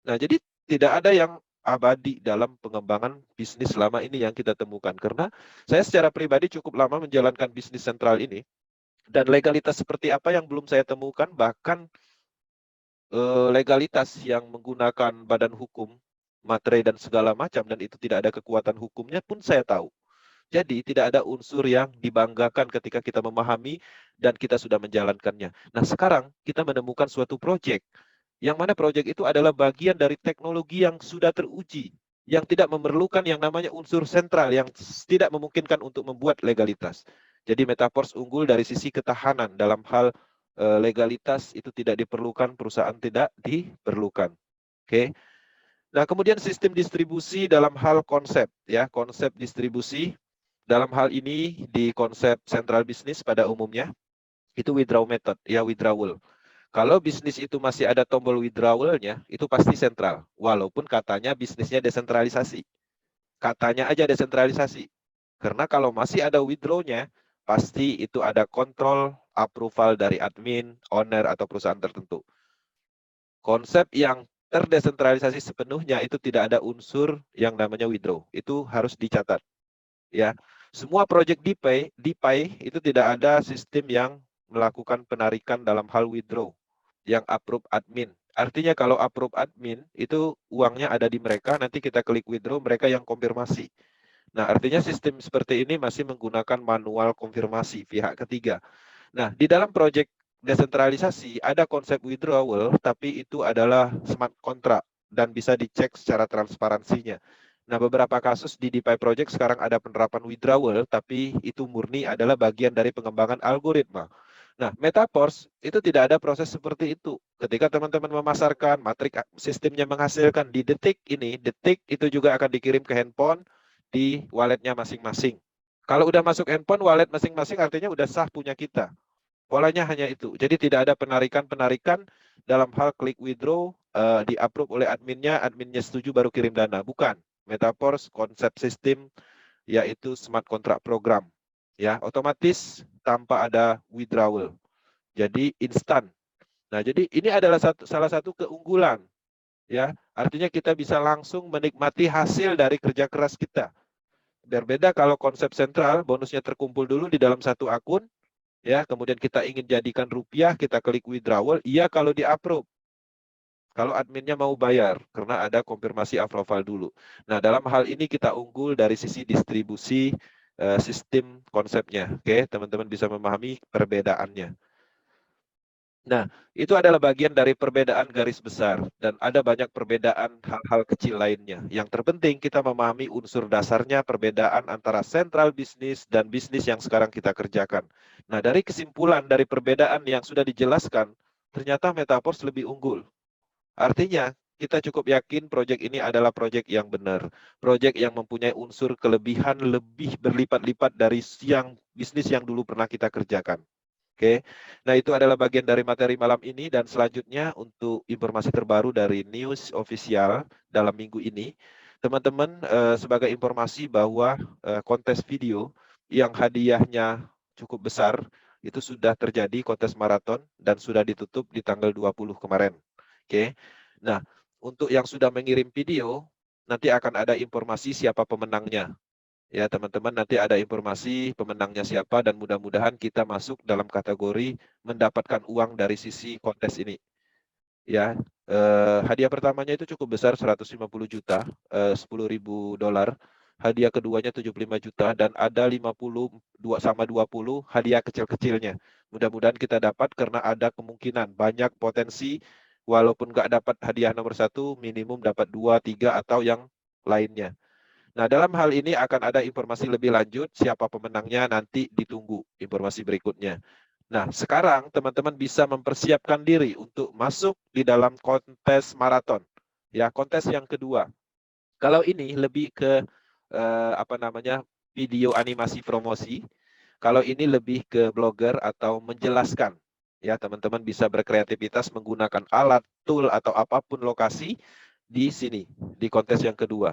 S1: Nah, jadi tidak ada yang abadi dalam pengembangan bisnis selama ini yang kita temukan. Karena saya secara pribadi cukup lama menjalankan bisnis sentral ini, dan legalitas seperti apa yang belum saya temukan, bahkan legalitas yang menggunakan badan hukum, materai dan segala macam, dan itu tidak ada kekuatan hukumnya pun saya tahu. Jadi tidak ada unsur yang dibanggakan ketika kita memahami dan kita sudah menjalankannya. Nah, sekarang kita menemukan suatu proyek yang mana proyek itu adalah bagian dari teknologi yang sudah teruji, yang tidak memerlukan yang namanya unsur sentral, yang tidak memungkinkan untuk membuat legalitas. Jadi Metaverse unggul dari sisi ketahanan dalam hal legalitas itu tidak diperlukan, perusahaan tidak diperlukan. Oke. Nah, kemudian sistem distribusi dalam hal konsep, ya, konsep distribusi dalam hal ini di konsep central business pada umumnya itu withdrawal method, ya, withdrawal. Kalau bisnis itu masih ada tombol withdrawal-nya, itu pasti sentral. Walaupun katanya bisnisnya desentralisasi. Katanya aja desentralisasi. Karena kalau masih ada withdraw-nya, pasti itu ada kontrol, approval dari admin, owner, atau perusahaan tertentu. Konsep yang terdesentralisasi sepenuhnya itu tidak ada unsur yang namanya withdraw. Itu harus dicatat. Ya, semua project DeFi itu tidak ada sistem yang melakukan penarikan dalam hal withdraw yang approve admin. Artinya kalau approve admin itu uangnya ada di mereka, nanti kita klik withdraw, mereka yang konfirmasi. Nah, artinya sistem seperti ini masih menggunakan manual konfirmasi pihak ketiga. Nah, di dalam project desentralisasi ada konsep withdrawal, tapi itu adalah smart contract dan bisa dicek secara transparansinya. Nah, beberapa kasus di DeFi Project sekarang ada penerapan withdrawal, tapi itu murni adalah bagian dari pengembangan algoritma. Nah, Metaverse itu tidak ada proses seperti itu. Ketika teman-teman memasarkan, matrik sistemnya menghasilkan di detik ini, detik itu juga akan dikirim ke handphone di walletnya masing-masing. Kalau udah masuk handphone, wallet masing-masing artinya udah sah punya kita. Polanya hanya itu. Jadi tidak ada penarikan-penarikan dalam hal klik withdraw, di-approve oleh adminnya setuju baru kirim dana. Bukan. Metaverse konsep sistem yaitu smart contract program. Ya, otomatis tanpa ada withdrawal. Jadi instan. Nah, jadi ini adalah salah satu keunggulan. Ya, artinya kita bisa langsung menikmati hasil dari kerja keras kita. Berbeda kalau konsep sentral, bonusnya terkumpul dulu di dalam satu akun, ya, kemudian kita ingin jadikan rupiah, kita klik withdrawal, iya kalau di-approve. Kalau adminnya mau bayar, karena ada konfirmasi approval dulu. Nah, dalam hal ini kita unggul dari sisi distribusi sistem konsepnya. Oke, teman-teman bisa memahami perbedaannya. Nah, itu adalah bagian dari perbedaan garis besar. Dan ada banyak perbedaan hal-hal kecil lainnya. Yang terpenting kita memahami unsur dasarnya perbedaan antara central business dan bisnis yang sekarang kita kerjakan. Nah, dari kesimpulan dari perbedaan yang sudah dijelaskan, ternyata Metaverse lebih unggul. Artinya, kita cukup yakin proyek ini adalah proyek yang benar. Proyek yang mempunyai unsur kelebihan lebih berlipat-lipat dari bisnis yang dulu pernah kita kerjakan. Oke, nah itu adalah bagian dari materi malam ini dan selanjutnya untuk informasi terbaru dari news official dalam minggu ini. Teman-teman, sebagai informasi bahwa kontes video yang hadiahnya cukup besar, itu sudah terjadi kontes maraton dan sudah ditutup di tanggal 20 kemarin. Oke. Nah, untuk yang sudah mengirim video, nanti akan ada informasi siapa pemenangnya. Ya, teman-teman, nanti ada informasi pemenangnya siapa dan mudah-mudahan kita masuk dalam kategori mendapatkan uang dari sisi kontes ini. Ya, hadiah pertamanya itu cukup besar 150 juta, 10.000 dolar. Hadiah keduanya 75 juta dan ada 50 sama 20 hadiah kecil-kecilnya. Mudah-mudahan kita dapat karena ada kemungkinan banyak potensi walaupun nggak dapat hadiah nomor 1, minimum dapat 2, 3 atau yang lainnya. Nah, dalam hal ini akan ada informasi lebih lanjut siapa pemenangnya nanti ditunggu informasi berikutnya. Nah, sekarang teman-teman bisa mempersiapkan diri untuk masuk di dalam kontes maraton. Ya, kontes yang kedua. Kalau ini lebih ke video animasi promosi. Kalau ini lebih ke blogger atau menjelaskan. Ya, teman-teman bisa berkreativitas menggunakan alat, tool atau apapun lokasi di sini di kontes yang kedua.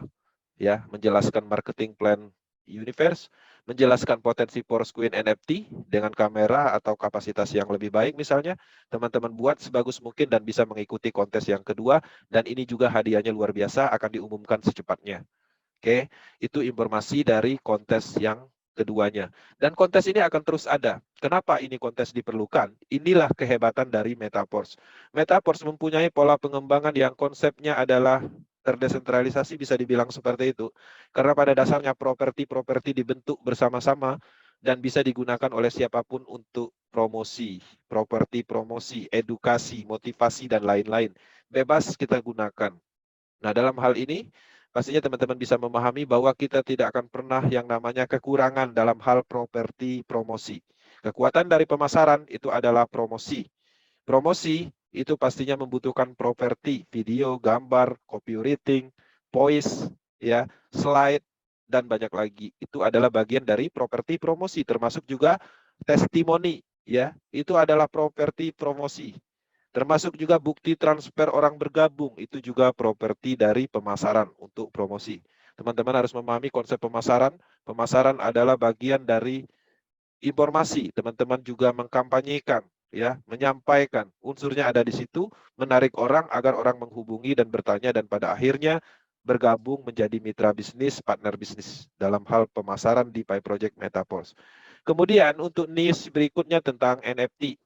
S1: Ya, menjelaskan marketing plan universe, menjelaskan potensi Porosquin NFT dengan kamera atau kapasitas yang lebih baik misalnya, teman-teman buat sebagus mungkin dan bisa mengikuti kontes yang kedua, dan ini juga hadiahnya luar biasa akan diumumkan secepatnya. Oke, itu informasi dari kontes yang keduanya. Dan kontes ini akan terus ada. Kenapa ini kontes diperlukan? Inilah kehebatan dari Metaverse. Metaverse mempunyai pola pengembangan yang konsepnya adalah terdesentralisasi, bisa dibilang seperti itu. Karena pada dasarnya properti-properti dibentuk bersama-sama dan bisa digunakan oleh siapapun untuk promosi, properti promosi, edukasi, motivasi, dan lain-lain. Bebas kita gunakan. Nah, dalam hal ini, pastinya teman-teman bisa memahami bahwa kita tidak akan pernah yang namanya kekurangan dalam hal properti promosi. Kekuatan dari pemasaran itu adalah promosi. Promosi itu pastinya membutuhkan properti, video, gambar, copywriting, voice, ya, slide, dan banyak lagi. Itu adalah bagian dari properti promosi, termasuk juga testimoni, ya. Itu adalah properti promosi. Termasuk juga bukti transfer orang bergabung, itu juga properti dari pemasaran untuk promosi. Teman-teman harus memahami konsep pemasaran. Pemasaran adalah bagian dari informasi. Teman-teman juga mengkampanyekan, ya, menyampaikan. Unsurnya ada di situ, menarik orang agar orang menghubungi dan bertanya dan pada akhirnya bergabung menjadi mitra bisnis, partner bisnis dalam hal pemasaran di Pi Project Metaverse. Kemudian untuk niche berikutnya tentang NFT.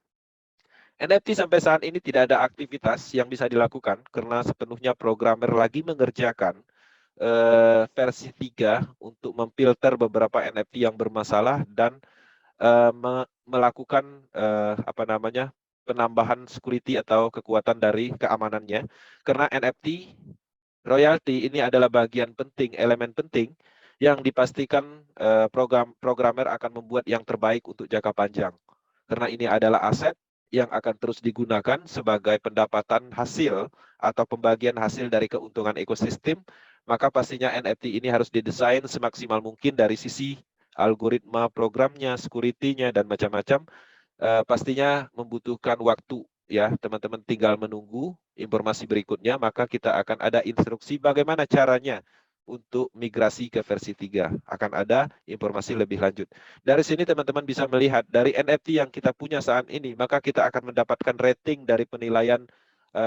S1: NFT sampai saat ini tidak ada aktivitas yang bisa dilakukan karena sepenuhnya programmer lagi mengerjakan versi 3 untuk memfilter beberapa NFT yang bermasalah dan melakukan penambahan security atau kekuatan dari keamanannya. Karena NFT royalty ini adalah bagian penting, elemen penting yang dipastikan programmer akan membuat yang terbaik untuk jangka panjang. Karena ini adalah aset yang akan terus digunakan sebagai pendapatan hasil atau pembagian hasil dari keuntungan ekosistem, maka pastinya NFT ini harus didesain semaksimal mungkin dari sisi algoritma programnya, security-nya, dan macam-macam. Pastinya membutuhkan waktu ya, teman-teman tinggal menunggu informasi berikutnya, maka kita akan ada instruksi bagaimana caranya untuk migrasi ke versi 3. Akan ada informasi lebih lanjut. Dari sini teman-teman bisa melihat dari NFT yang kita punya saat ini, maka kita akan mendapatkan rating dari penilaian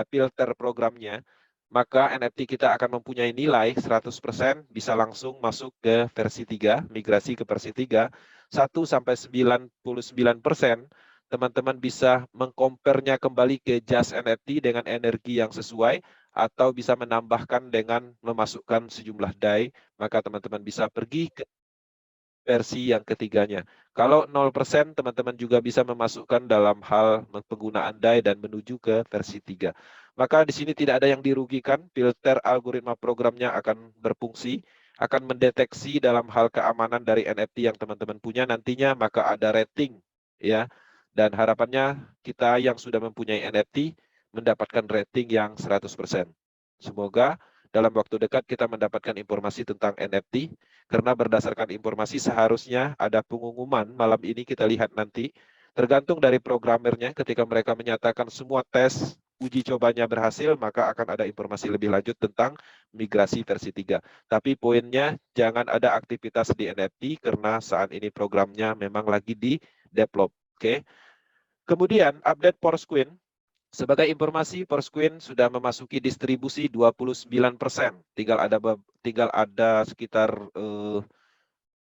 S1: filter programnya. Maka NFT kita akan mempunyai nilai 100%, bisa langsung masuk ke versi 3, migrasi ke versi 3. 1-99%, teman-teman bisa mengcompare-nya kembali ke Just NFT dengan energi yang sesuai, atau bisa menambahkan dengan memasukkan sejumlah DAI, maka teman-teman bisa pergi ke versi yang ketiganya. Kalau 0%, teman-teman juga bisa memasukkan dalam hal penggunaan DAI dan menuju ke versi 3. Maka di sini tidak ada yang dirugikan, filter algoritma programnya akan berfungsi, akan mendeteksi dalam hal keamanan dari NFT yang teman-teman punya nantinya, maka ada rating ya. Dan harapannya kita yang sudah mempunyai NFT mendapatkan rating yang 100%. Semoga dalam waktu dekat kita mendapatkan informasi tentang NFT, karena berdasarkan informasi seharusnya ada pengumuman malam ini, kita lihat nanti. Tergantung dari programmernya, ketika mereka menyatakan semua tes uji cobanya berhasil, maka akan ada informasi lebih lanjut tentang migrasi versi 3. Tapi poinnya, jangan ada aktivitas di NFT karena saat ini programnya memang lagi di develop. Oke. Kemudian update Porsquin. Sebagai informasi, Porsquin sudah memasuki distribusi 29%. Tinggal ada sekitar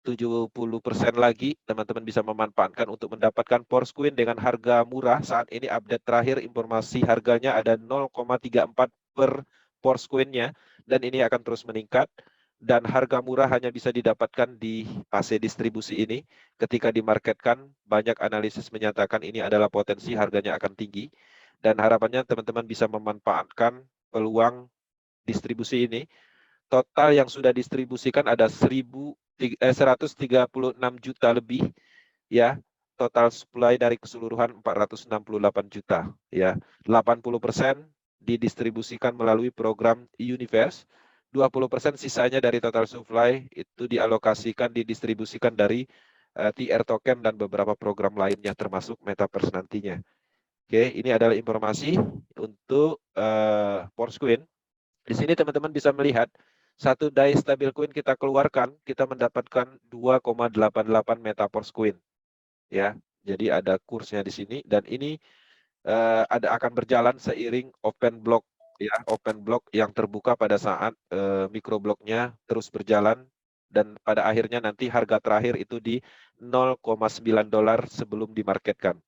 S1: 70% lagi teman-teman bisa memanfaatkan untuk mendapatkan Porsquin dengan harga murah. Saat ini update terakhir informasi harganya ada 0,34 per Porsquin-nya, dan ini akan terus meningkat. Dan harga murah hanya bisa didapatkan di fase distribusi ini. Ketika dimarketkan, banyak analisis menyatakan ini adalah potensi harganya akan tinggi. Dan harapannya teman-teman bisa memanfaatkan peluang distribusi ini. Total yang sudah distribusikan ada 136 juta lebih ya. Total supply dari keseluruhan 468 juta ya. 80% didistribusikan melalui program Universe. 20% sisanya dari total supply itu dialokasikan, didistribusikan dari TR token dan beberapa program lainnya termasuk Metaverse nantinya. Oke, ini adalah informasi untuk Porsquin. Di sini teman-teman bisa melihat satu DAI stablecoin kita keluarkan, kita mendapatkan 2,88 Meta Porsquin. Ya, jadi ada kursnya di sini, dan ini akan berjalan seiring open block ya, open block yang terbuka pada saat microbloknya terus berjalan, dan pada akhirnya nanti harga terakhir itu di $0,9 sebelum dimarketkan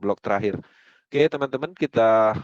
S1: blok terakhir. Oke teman-teman, kita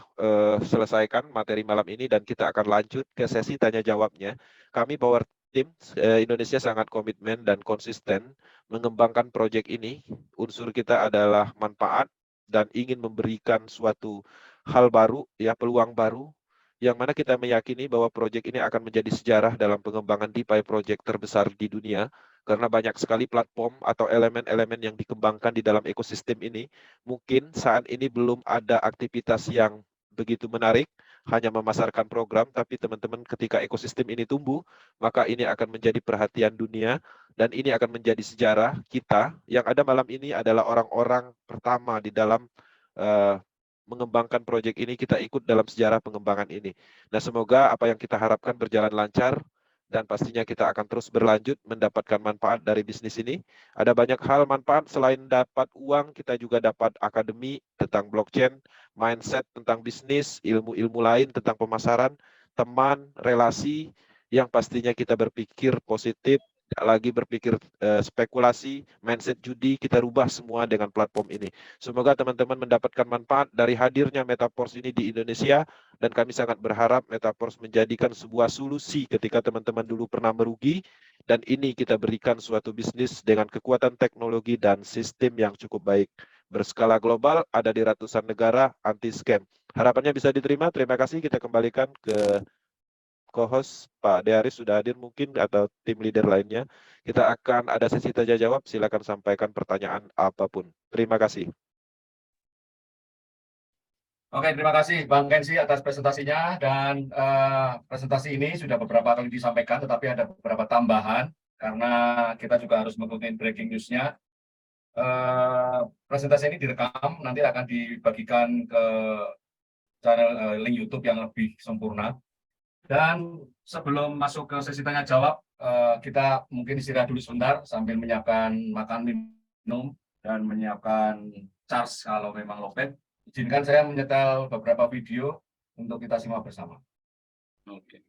S1: selesaikan materi malam ini dan kita akan lanjut ke sesi tanya jawabnya. Kami Power Team Indonesia sangat komitmen dan konsisten mengembangkan proyek ini. Unsur kita adalah manfaat dan ingin memberikan suatu hal baru, ya, peluang baru, yang mana kita meyakini bahwa proyek ini akan menjadi sejarah dalam pengembangan DeFi proyek terbesar di dunia, karena banyak sekali platform atau elemen-elemen yang dikembangkan di dalam ekosistem ini. Mungkin saat ini belum ada aktivitas yang begitu menarik, hanya memasarkan program, tapi teman-teman ketika ekosistem ini tumbuh, maka ini akan menjadi perhatian dunia, dan ini akan menjadi sejarah kita. Yang ada malam ini adalah orang-orang pertama di dalam mengembangkan proyek ini, kita ikut dalam sejarah pengembangan ini. Nah, semoga apa yang kita harapkan berjalan lancar, dan pastinya kita akan terus berlanjut mendapatkan manfaat dari bisnis ini. Ada banyak hal manfaat, selain dapat uang, kita juga dapat akademi tentang blockchain, mindset tentang bisnis, ilmu-ilmu lain tentang pemasaran, teman, relasi, yang pastinya kita berpikir positif tidak lagi berpikir spekulasi, mindset judi, kita rubah semua dengan platform ini. Semoga teman-teman mendapatkan manfaat dari hadirnya Metaverse ini di Indonesia, dan kami sangat berharap Metaverse menjadikan sebuah solusi ketika teman-teman dulu pernah merugi, dan ini kita berikan suatu bisnis dengan kekuatan teknologi dan sistem yang cukup baik. Berskala global, ada di ratusan negara, anti-scam. Harapannya bisa diterima. Terima kasih. Kita kembalikan ke co-host Pak Dearis sudah hadir mungkin atau tim leader lainnya. Kita akan ada sesi tanya jawab. Silakan sampaikan pertanyaan apapun. Terima kasih.
S4: Oke, terima kasih Bang Kensi atas presentasinya, dan presentasi ini sudah beberapa kali disampaikan, tetapi ada beberapa tambahan karena kita juga harus mengikuti breaking news-nya. Presentasi ini direkam, nanti akan dibagikan ke channel link YouTube yang lebih sempurna. Dan sebelum masuk ke sesi tanya jawab, kita mungkin istirahat dulu sebentar sambil menyiapkan makan minum dan menyiapkan charge kalau memang lowbat. Izinkan saya menyetel beberapa video untuk kita simak bersama.
S2: Oke.